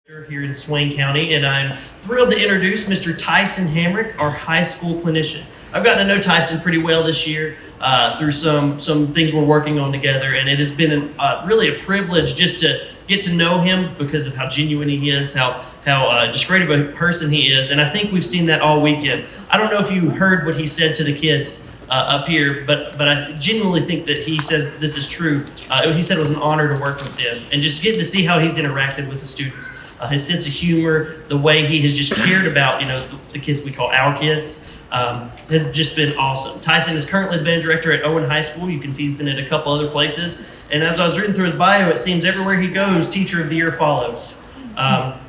Here in Swain County, and I'm thrilled to introduce Mr. Tyson Hamrick, our high school clinician. I've gotten to know Tyson pretty well this year through some things we're working on together, and it has been really a privilege just to get to know him because of how genuine he is, how just great of a person he is, and I think we've seen that all weekend. I don't know if you heard what he said to the kids up here, but I genuinely think that he says this is true. He said it was an honor to work with them, and just getting to see how he's interacted with the students. His sense of humor, the way he has just cared about, the kids we call our kids, has just been awesome. Tyson is currently the band director at Owen High School. You can see he's been at a couple other places. And as I was reading through his bio, it seems everywhere he goes, Teacher of the Year follows,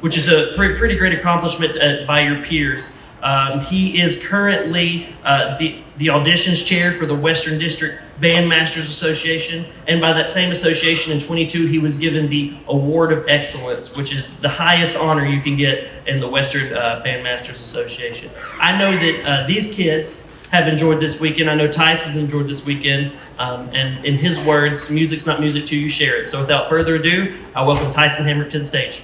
which is a pretty great accomplishment by your peers. He is currently the auditions chair for the Western District Bandmasters Association, and by that same association in 22, he was given the Award of Excellence, which is the highest honor you can get in the Western Bandmasters Association. I know that these kids have enjoyed this weekend. I know Tyson's enjoyed this weekend, and in his words, music's not music till you share it. So without further ado, I welcome Tyson Hamrick to the stage.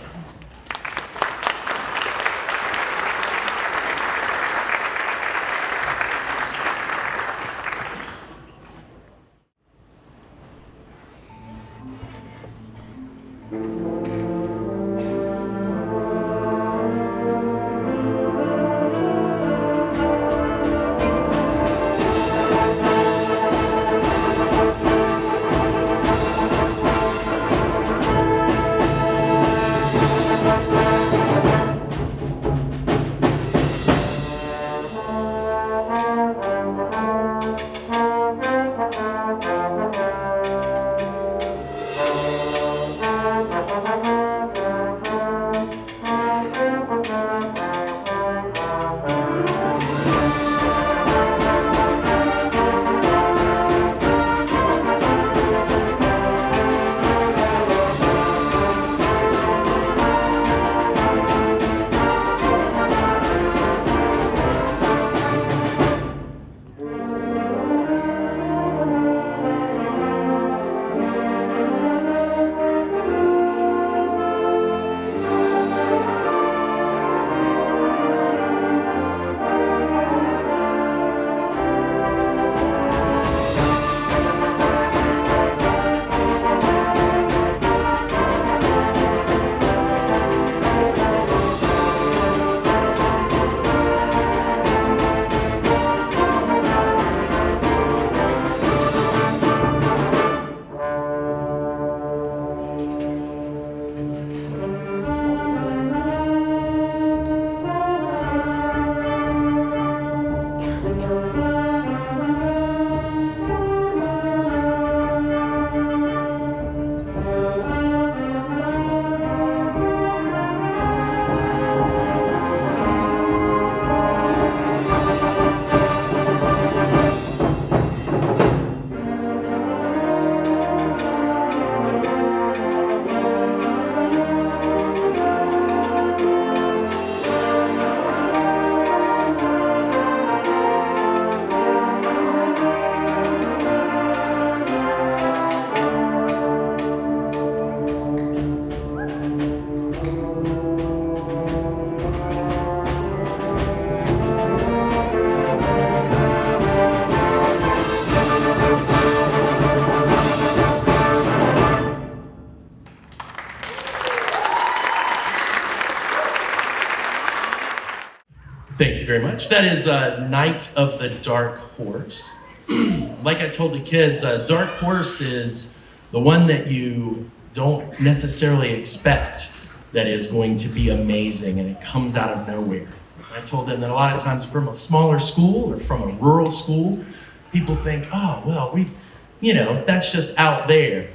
Thank you very much. That is Night of the Dark Horse. Like I told the kids, Dark Horse is the one that you don't necessarily expect that is going to be amazing, and it comes out of nowhere. I told them that a lot of times from a smaller school or from a rural school, people think, oh, well, that's just out there.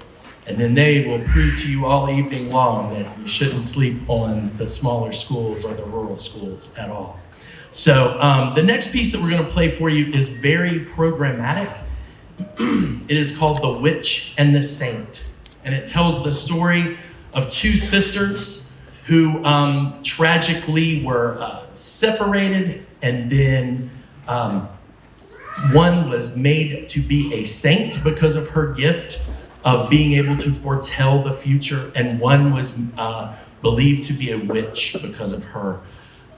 And then they will prove to you all evening long that you shouldn't sleep on the smaller schools or the rural schools at all. So the next piece that we're going to play for you is very programmatic. It is called The Witch and the Saint. And it tells the story of two sisters who tragically were separated, and then one was made to be a saint because of her gift of being able to foretell the future, and one was believed to be a witch because of her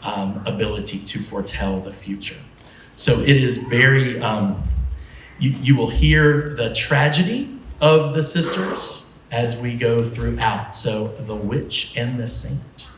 ability to foretell the future. So it is very, you will hear the tragedy of the sisters as we go throughout. So the witch and the saint.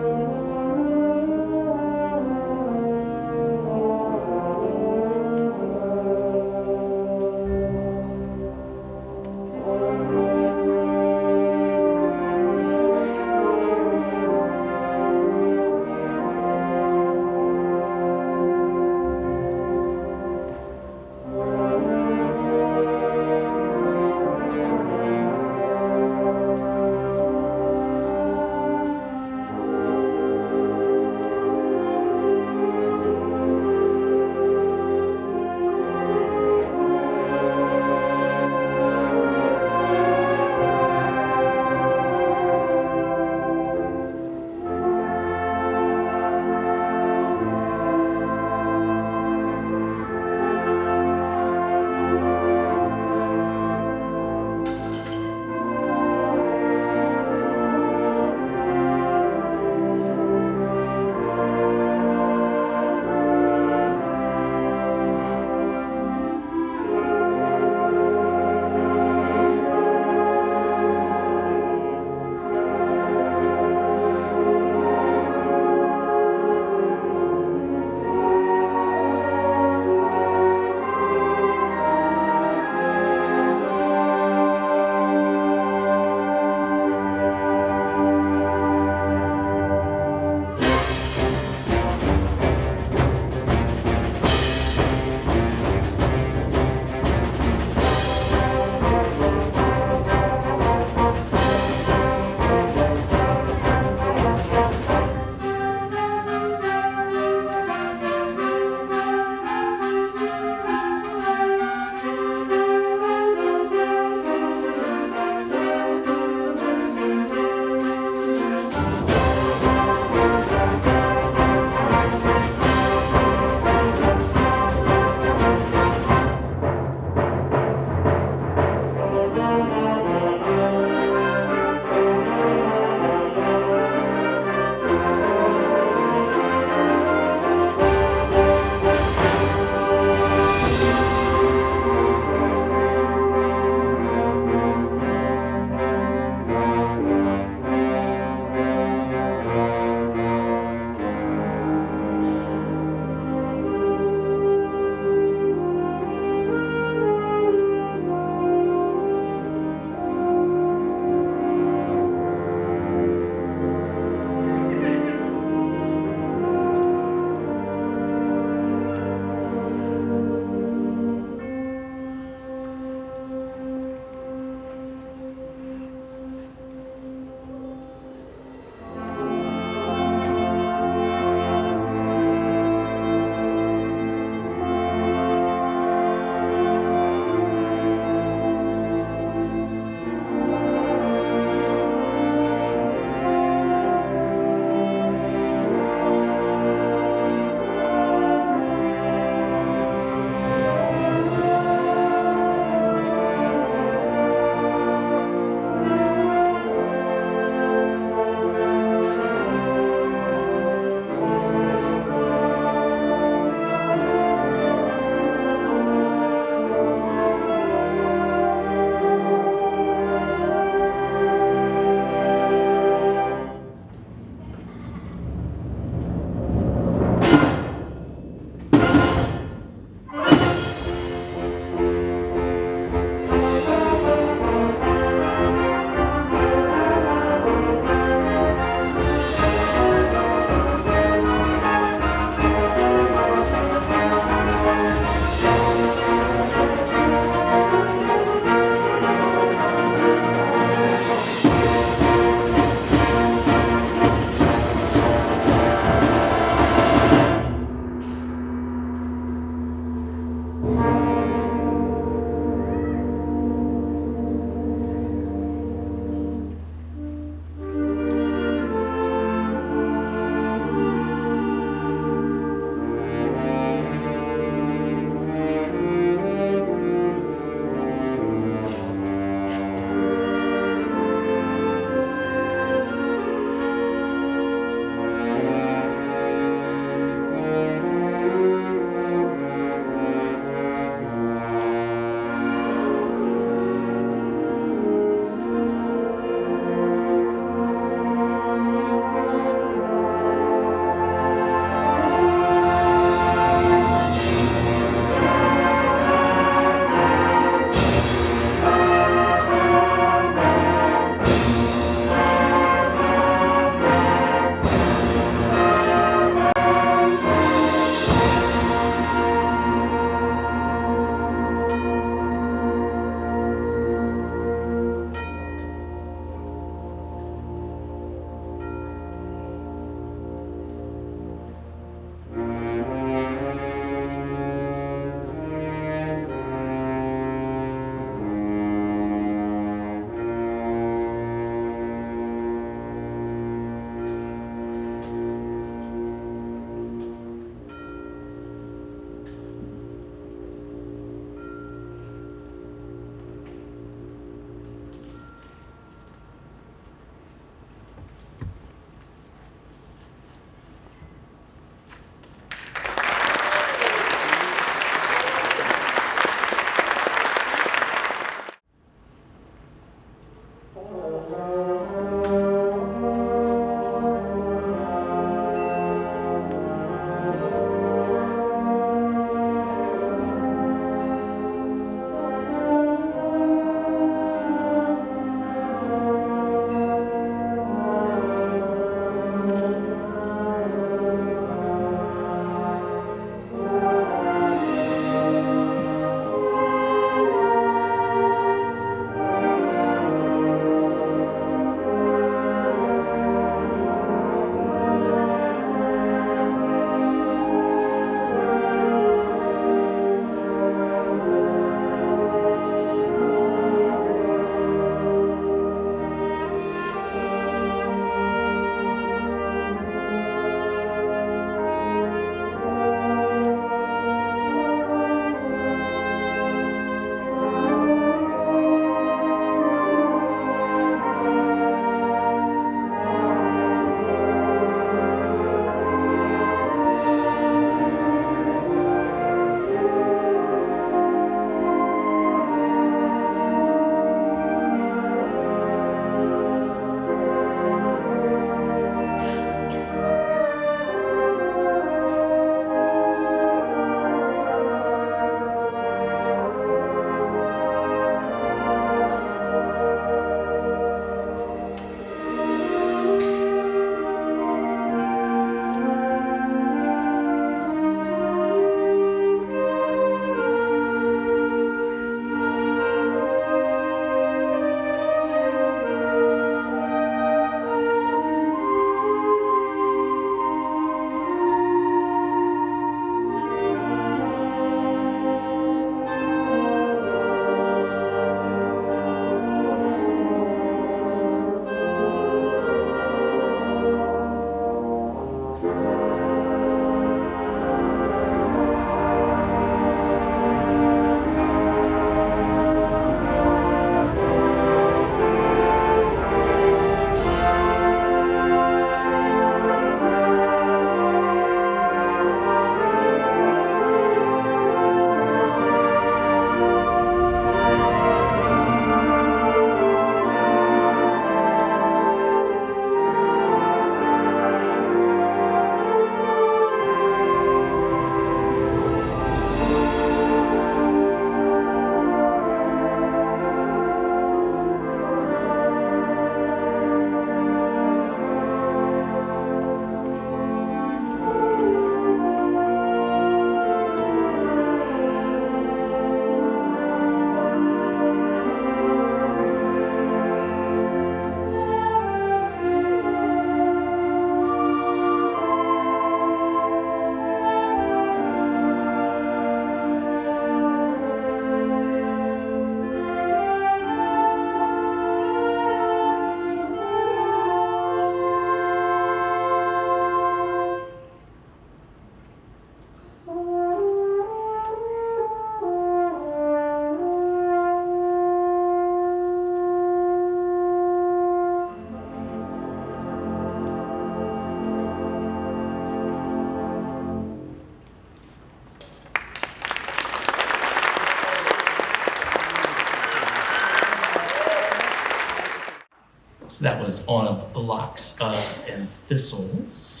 So that was On Locks and Thistles,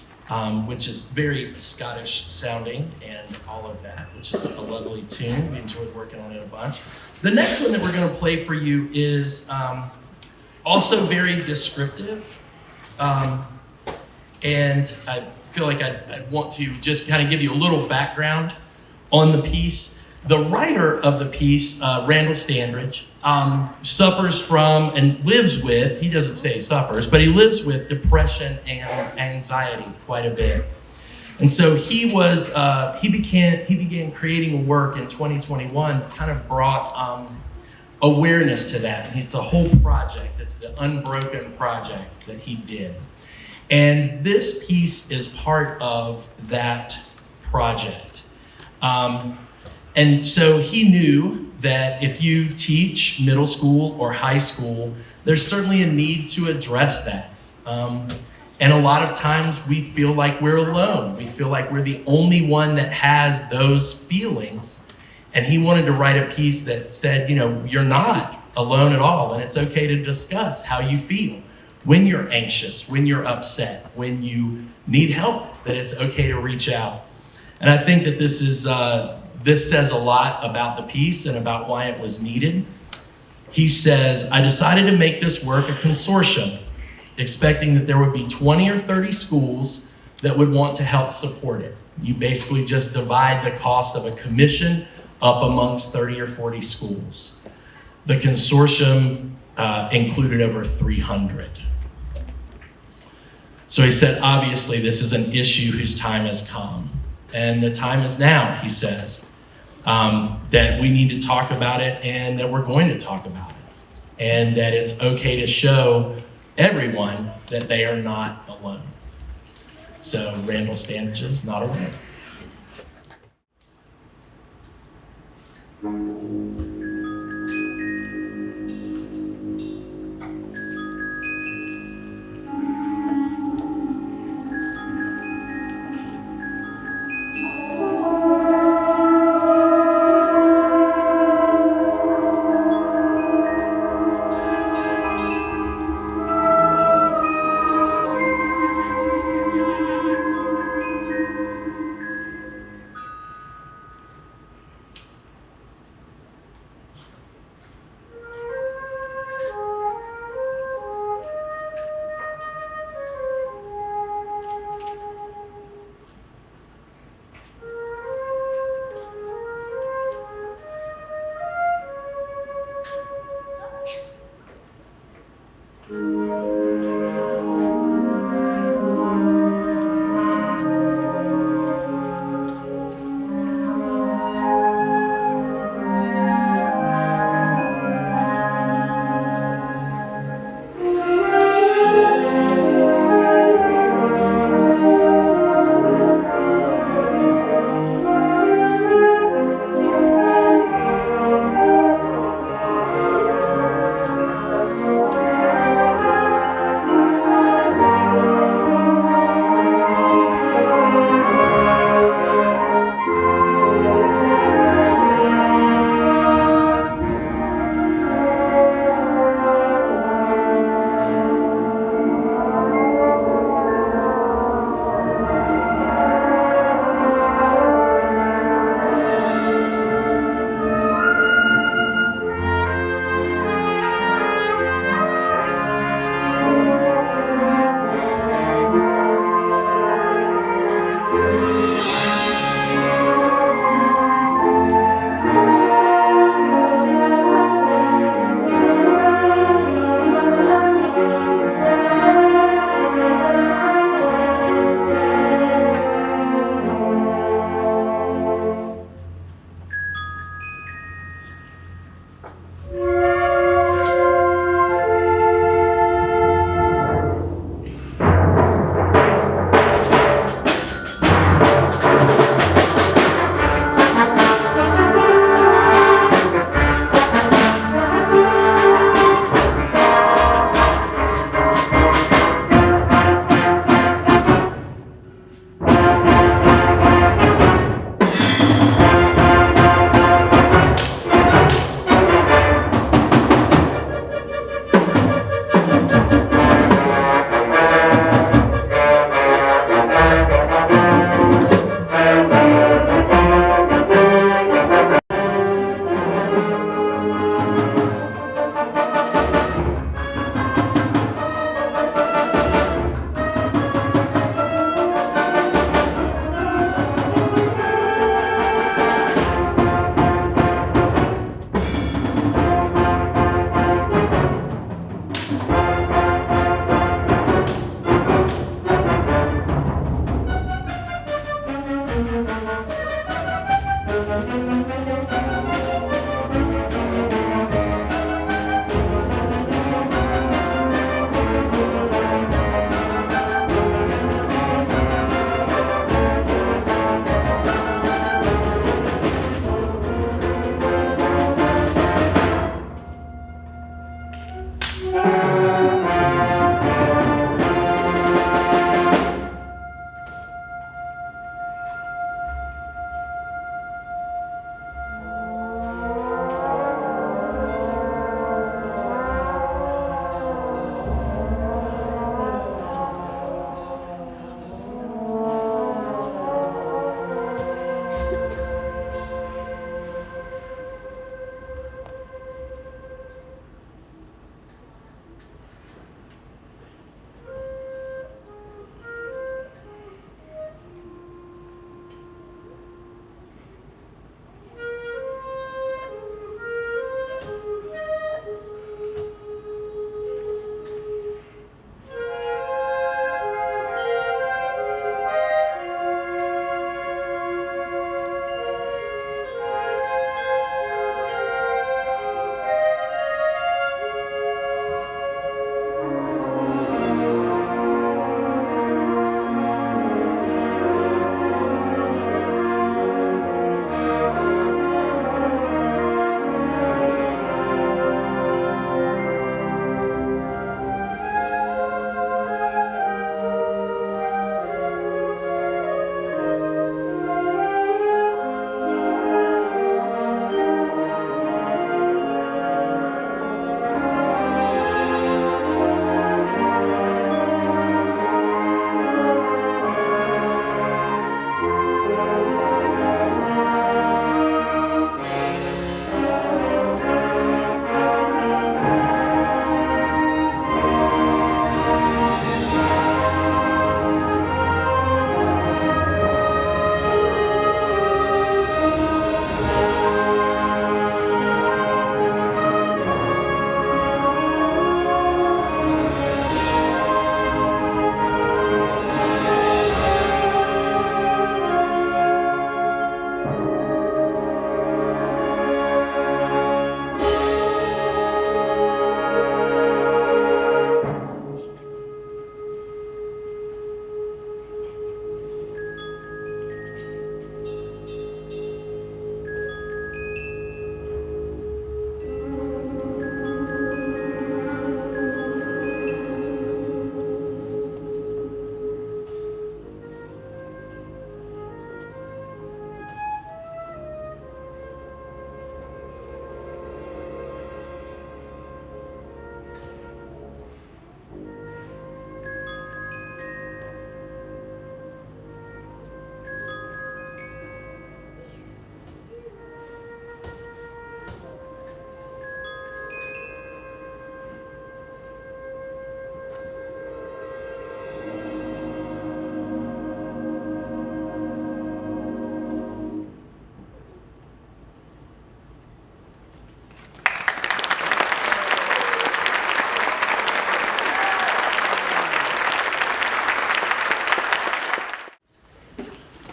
which is very Scottish sounding and all of that, which is a lovely tune. We enjoyed working on it a bunch. The next one that we're going to play for you is also very descriptive. And I feel like I want to just kind of give you a little background on the piece. The writer of the piece, Randall Standridge, suffers from and lives with, he doesn't say he suffers, but he lives with depression and anxiety quite a bit. And so he began creating a work in 2021 that kind of brought awareness to that. And it's a whole project. It's the Unbroken project that he did. And this piece is part of that project. And so he knew that if you teach middle school or high school, there's certainly a need to address that. And a lot of times we feel like we're alone. We feel like we're the only one that has those feelings. And he wanted to write a piece that said, you're not alone at all. And it's okay to discuss how you feel when you're anxious, when you're upset, when you need help, that it's okay to reach out. And I think that this says a lot about the piece and about why it was needed. He says, I decided to make this work a consortium, expecting that there would be 20 or 30 schools that would want to help support it. You basically just divide the cost of a commission up amongst 30 or 40 schools. The consortium included over 300. So he said, obviously, this is an issue whose time has come. And the time is now, he says, that we need to talk about it and that we're going to talk about it. And that it's okay to show everyone that they are not alone. So Randall Standridge is not alone.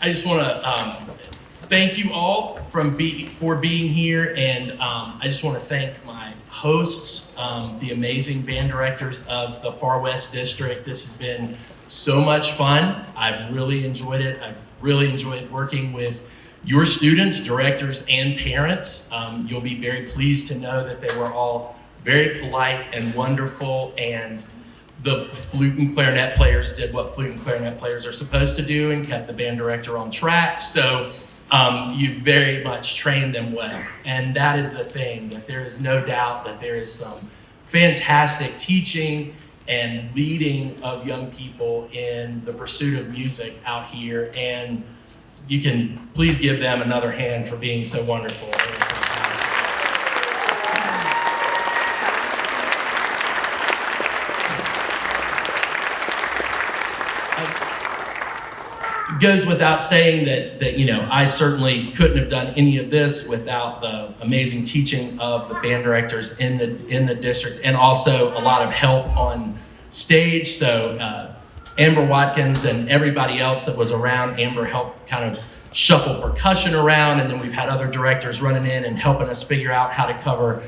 I just want to thank you all for being here, and I just want to thank my hosts, the amazing band directors of the Far West District. This has been so much fun. I've really enjoyed it. I've really enjoyed working with your students, directors, and parents. You'll be very pleased to know that they were all very polite and wonderful, and the flute and clarinet players did what flute and clarinet players are supposed to do and kept the band director on track. So you very much trained them well. And that is the thing, that there is no doubt that there is some fantastic teaching and leading of young people in the pursuit of music out here. And you can please give them another hand for being so wonderful. It goes without saying that you know, I certainly couldn't have done any of this without the amazing teaching of the band directors in the district, and also a lot of help on stage. So Amber Watkins and everybody else that was around. Amber helped kind of shuffle percussion around, and then we've had other directors running in and helping us figure out how to cover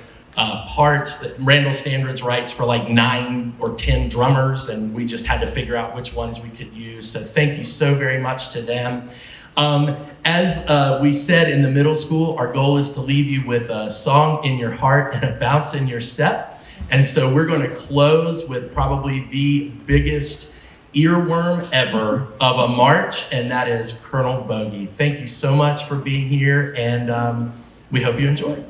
parts that Randall Standridge writes for like 9 or 10 drummers, and we just had to figure out which ones we could use. So thank you so very much to them. As we said in the middle school, our goal is to leave you with a song in your heart and a bounce in your step. And so we're going to close with probably the biggest earworm ever of a march, and that is Colonel Bogey. Thank you so much for being here, and we hope you enjoy.